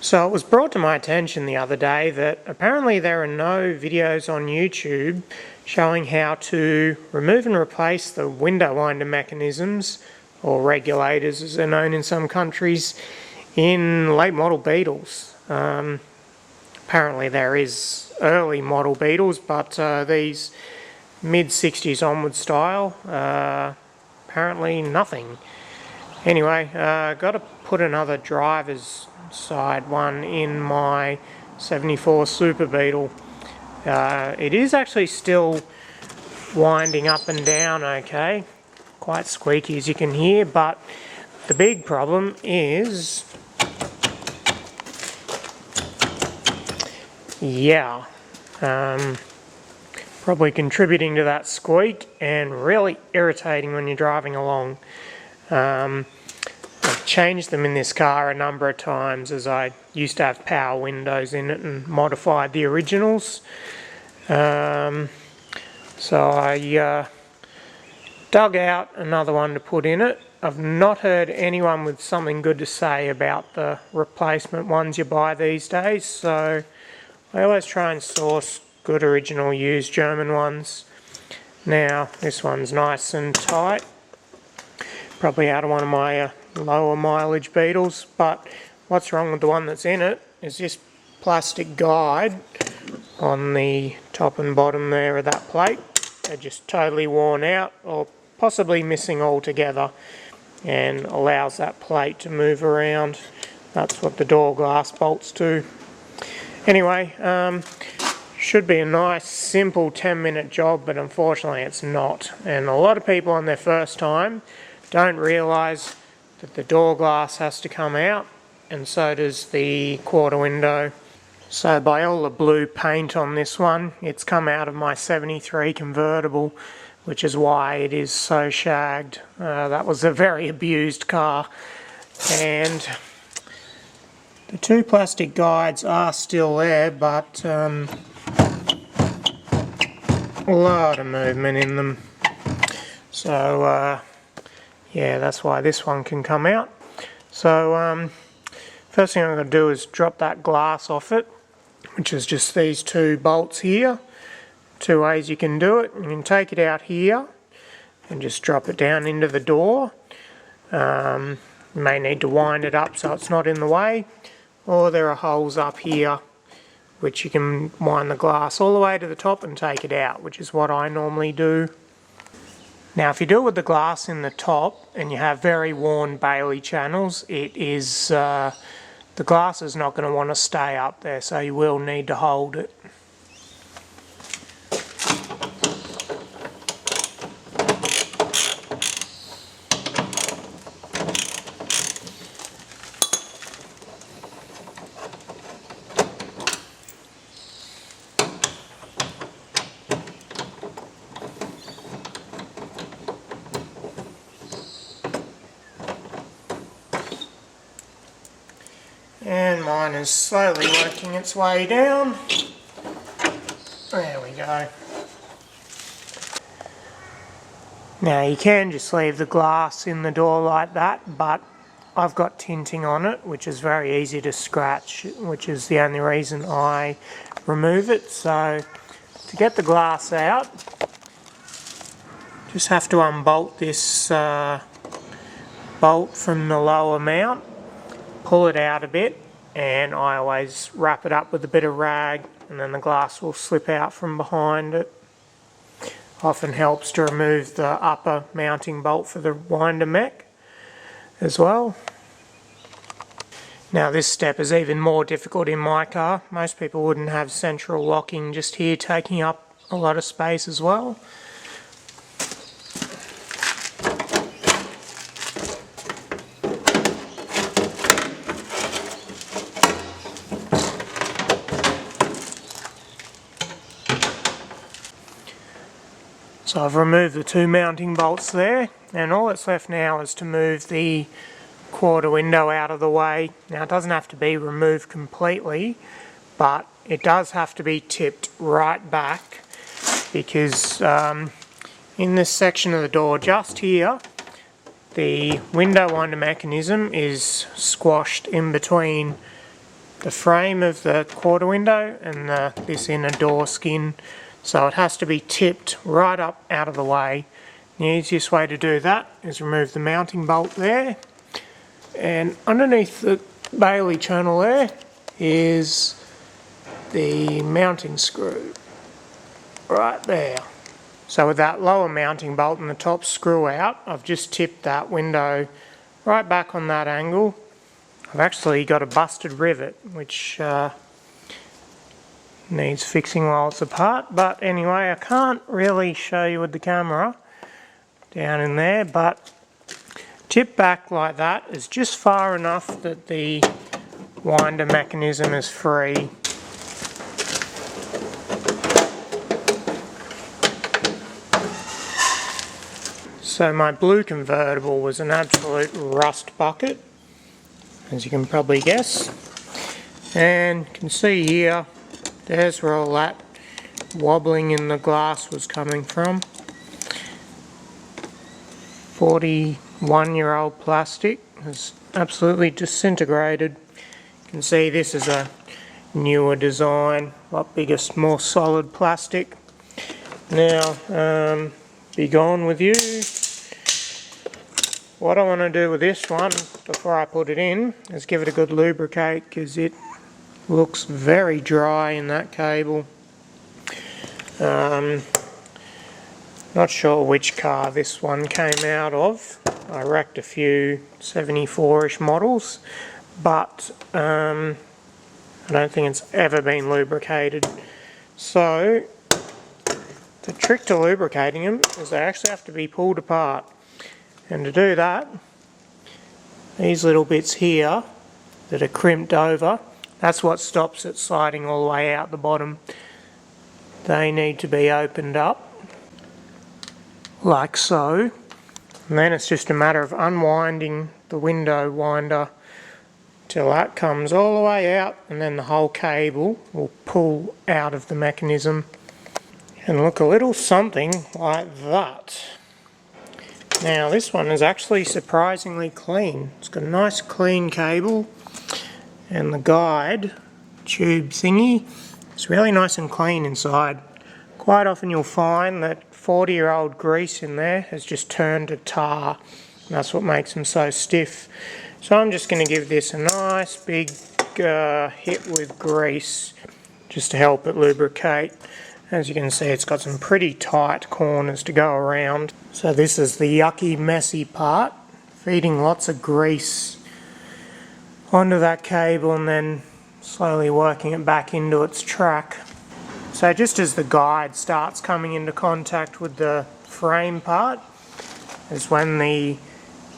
So it was brought to my attention the other day that apparently there are no videos on YouTube showing how to remove and replace the window winder mechanisms, or regulators as they're known in some countries, in late model Beetles. Apparently there is early model Beetles, but these mid-60s onward style, apparently nothing. Anyway, got to put another driver's side one in my 74 Super Beetle. It is actually still winding up and down okay, quite squeaky as you can hear, but the big problem is, probably contributing to that squeak and really irritating when you're driving along. I've changed them in this car a number of times, as I used to have power windows in it and modified the originals. So I dug out another one to put in it. I've not heard anyone with something good to say about the replacement ones you buy these days, so I always try and source good original used German ones. Now this one's nice and tight, probably out of one of my lower mileage Beetles, but what's wrong with the one that's in it is this plastic guide on the top and bottom there of that plate. They're just totally worn out or possibly missing altogether, and allows that plate to move around. That's what the door glass bolts do. Anyway, should be a nice simple 10-minute job, but unfortunately it's not, and a lot of people on their first time don't realise that the door glass has to come out, and so does the quarter window. So by all the blue paint on this one, it's come out of my 73 convertible, which is why it is so shagged. That was a very abused car, and the two plastic guides are still there, but a lot of movement in them. So yeah, that's why this one can come out. So first thing I'm going to do is drop that glass off it, which is just these two bolts here. Two ways you can do it. You can take it out here and just drop it down into the door. You may need to wind it up so it's not in the way, or there are holes up here which you can wind the glass all the way to the top and take it out, which is what I normally do. Now if you do it with the glass in the top and you have very worn Bailey channels, it is the glass is not going to want to stay up there, so you will need to hold it. And mine is slowly working its way down. There we go. Now you can just leave the glass in the door like that, but I've got tinting on it, which is very easy to scratch, which is the only reason I remove it. So to get the glass out, just have to unbolt this bolt from the lower mount, pull it out a bit, and I always wrap it up with a bit of rag, and then the glass will slip out from behind it. Often helps to remove the upper mounting bolt for the winder mech as well. Now this step is even more difficult in my car. Most people wouldn't have central locking just here, taking up a lot of space as well. So I've removed the two mounting bolts there, and all that's left now is to move the quarter window out of the way. Now it doesn't have to be removed completely, but it does have to be tipped right back, because in this section of the door just here, the window winder mechanism is squashed in between the frame of the quarter window and this inner door skin, so it has to be tipped right up out of the way. The easiest way to do that is remove the mounting bolt there, and underneath the Bailey channel there is the mounting screw right there. So with that lower mounting bolt and the top screw out, I've just tipped that window right back on that angle. I've actually got a busted rivet which needs fixing while it's apart, but anyway, I can't really show you with the camera down in there, but tip back like that is just far enough that the winder mechanism is free. So my blue convertible was an absolute rust bucket, as you can probably guess, and you can see here, there's where all that wobbling in the glass was coming from. 41-year-old plastic has absolutely disintegrated. You can see this is a newer design, a lot bigger, more solid plastic. Now, be gone with you. What I want to do with this one before I put it in is give it a good lubricate, because it looks very dry in that cable. Not sure which car this one came out of. I wrecked a few 74-ish models, but I don't think it's ever been lubricated. So the trick to lubricating them is they actually have to be pulled apart. And to do that, these little bits here that are crimped over, that's what stops it sliding all the way out the bottom. They need to be opened up, like so. And then it's just a matter of unwinding the window winder till that comes all the way out, and then the whole cable will pull out of the mechanism and look a little something like that. Now this one is actually surprisingly clean. It's got a nice clean cable, and the guide tube thingy is really nice and clean inside. Quite often you'll find that 40-year-old grease in there has just turned to tar, and that's what makes them so stiff. So I'm just going to give this a nice big hit with grease just to help it lubricate. As you can see, it's got some pretty tight corners to go around. So this is the yucky, messy part, feeding lots of grease onto that cable and then slowly working it back into its track. So just as the guide starts coming into contact with the frame part is when the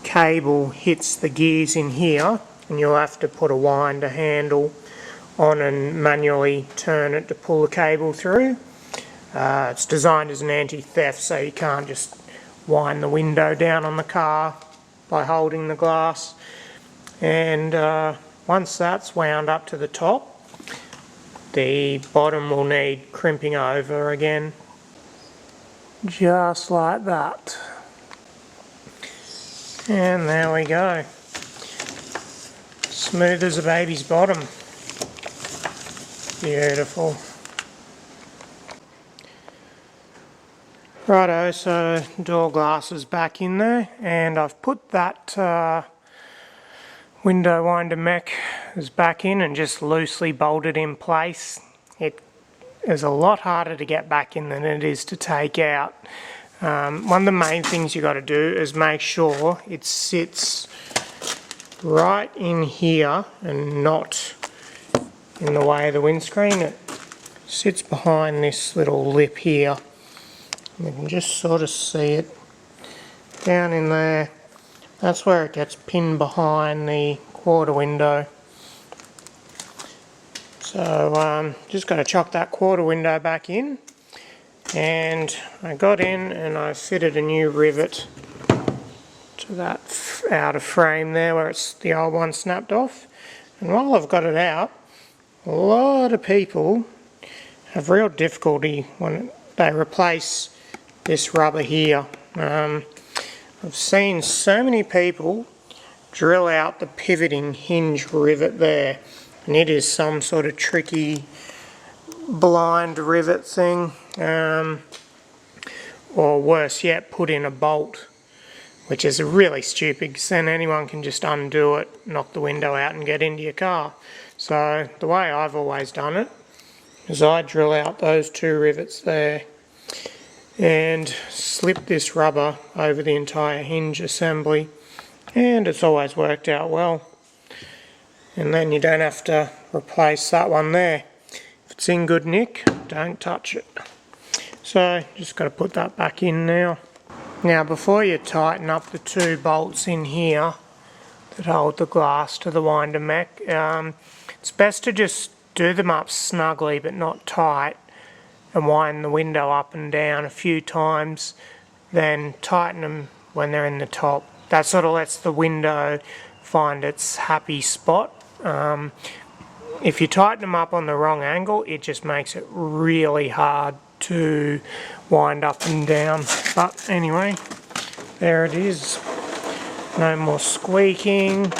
cable hits the gears in here, and you'll have to put a winder handle on and manually turn it to pull the cable through. It's designed as an anti-theft, so you can't just wind the window down on the car by holding the glass. And once that's wound up to the top, the bottom will need crimping over again, just like that. And there we go. Smooth as a baby's bottom. Beautiful. Righto, so door glass is back in there, and I've put that window winder mech is back in and just loosely bolted in place. It is a lot harder to get back in than it is to take out. One of the main things you got to do is make sure it sits right in here and not in the way of the windscreen. It sits behind this little lip here. You can just sort of see it down in there. That's where it gets pinned behind the quarter window. So just got to chuck that quarter window back in, and I got in and I fitted a new rivet to that outer frame there where it's the old one snapped off. And while I've got it out, a lot of people have real difficulty when they replace this rubber here. I've seen so many people drill out the pivoting hinge rivet there, and and it is some sort of tricky blind rivet thing, or worse yet, put in a bolt, which is really stupid because then anyone can just undo it, knock the window out and get into your car. So the way I've always done it is I drill out those 2 rivets there and slip this rubber over the entire hinge assembly, and it's always worked out well. And then you don't have to replace that one there. If it's in good nick, don't touch it. So just got to put that back in now. Now before you tighten up the 2 bolts in here that hold the glass to the winder mech, it's best to just do them up snugly but not tight, and wind the window up and down a few times, then tighten them when they're in the top. That sort of lets the window find its happy spot. If you tighten them up on the wrong angle, it just makes it really hard to wind up and down. But anyway, there it is. No more squeaking.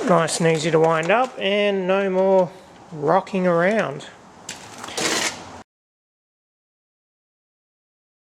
Nice and easy to wind up, and no more rocking around.